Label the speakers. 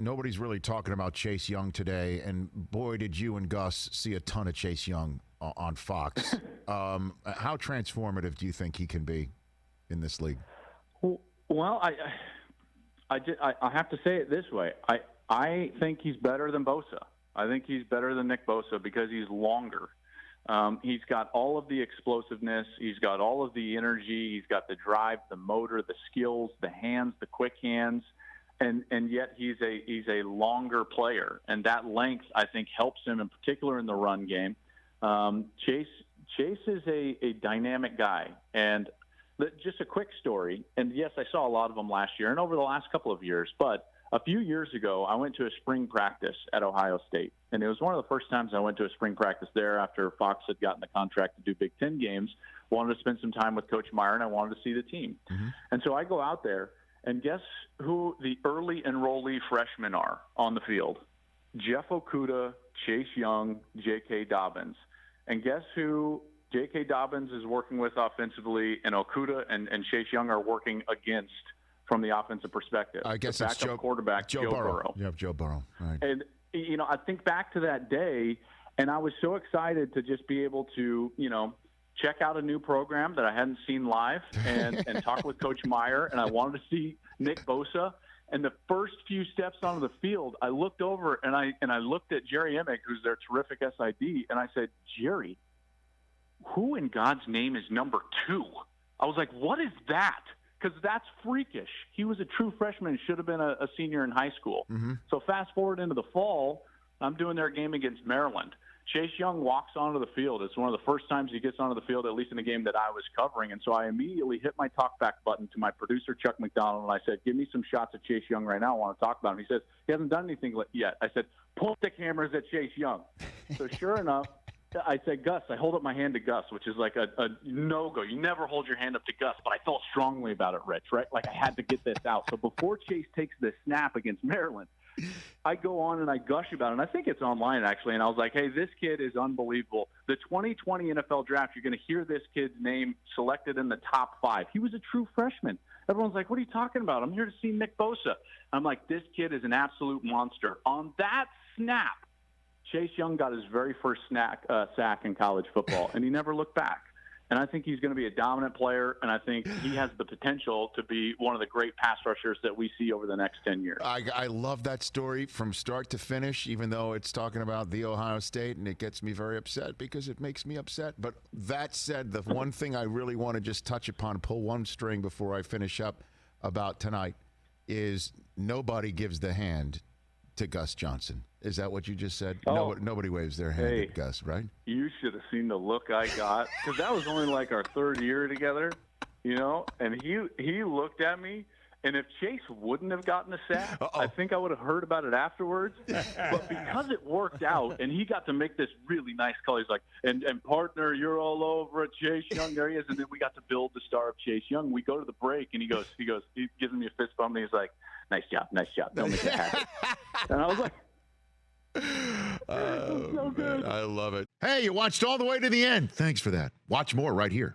Speaker 1: nobody's really talking about Chase Young today, and boy, did you and Gus see a ton of Chase Young on Fox. How transformative do you think he can be in this league?
Speaker 2: Well, I have to say it this way. I think he's better than Bosa. I think he's better than Nick Bosa because he's longer. He's got all of the explosiveness. He's got all of the energy. He's got the drive, the motor, the skills, the hands, the quick hands. And yet he's a longer player. And that length, I think, helps him, in particular in the run game. Chase is a dynamic guy. And just a quick story. And, yes, I saw a lot of them last year and over the last couple of years. But a few years ago, I went to a spring practice at Ohio State. And it was one of the first times I went to a spring practice there after Fox had gotten the contract to do Big Ten games. Wanted to spend some time with Coach Meyer, and I wanted to see the team. Mm-hmm. And so I go out there, and guess who the early enrollee freshmen are on the field? Jeff Okudah, Chase Young, J.K. Dobbins. And guess who J.K. Dobbins is working with offensively, and Okudah and Chase Young are working against from the offensive perspective?
Speaker 1: I guess
Speaker 2: the
Speaker 1: it's
Speaker 2: backup quarterback, Joe Burrow.
Speaker 1: You have Joe Burrow. Right.
Speaker 2: And, I think back to that day, and I was so excited to just be able to, check out a new program that I hadn't seen live and talk with Coach Meyer, and I wanted to see Nick Bosa. And the first few steps onto the field, I looked over and I looked at Jerry Emick, who's their terrific SID, and I said, Jerry, who in God's name is number 2? I was like, what is that? Because that's freakish. He was a true freshman and should have been a senior in high school. Mm-hmm. So fast forward into the fall, I'm doing their game against Maryland. Chase Young walks onto the field. It's one of the first times he gets onto the field, at least in a game that I was covering. And so I immediately hit my talkback button to my producer, Chuck McDonald, and I said, give me some shots of Chase Young right now. I want to talk about him. He says, he hasn't done anything yet. I said, point the cameras at Chase Young. So sure enough, I said, Gus, I hold up my hand to Gus, which is like a no-go. You never hold your hand up to Gus, but I felt strongly about it, Rich, right? Like I had to get this out. So before Chase takes the snap against Maryland, I go on and I gush about it, and I think it's online, actually, and I was like, hey, this kid is unbelievable. The 2020 NFL Draft, you're going to hear this kid's name selected in the top 5. He was a true freshman. Everyone's like, what are you talking about? I'm here to see Nick Bosa. I'm like, this kid is an absolute monster. On that snap, Chase Young got his very first sack in college football, and he never looked back. And I think he's going to be a dominant player, and I think he has the potential to be one of the great pass rushers that we see over the next 10 years.
Speaker 1: I love that story from start to finish, even though it's talking about the Ohio State, and it gets me very upset because it makes me upset. But that said, the one thing I really want to just touch upon, pull one string before I finish up about tonight, is nobody gives the hand to Gus Johnson. Is that what you just said?
Speaker 2: Oh,
Speaker 1: nobody waves their hand at Gus, right?
Speaker 2: You should have seen the look I got, because that was only like our 3rd year together, and he looked at me, and if Chase wouldn't have gotten a sack, I think I would have heard about it afterwards. But because it worked out, and he got to make this really nice call, he's like, and partner, you're all over it, Chase Young, there he is. And then we got to build the star of Chase Young. We go to the break, and he gives me a fist bump, and he's like, nice job, don't make it happen. And I was like,
Speaker 1: so good. I love it. Hey, you watched all the way to the end. Thanks for that. Watch more right here.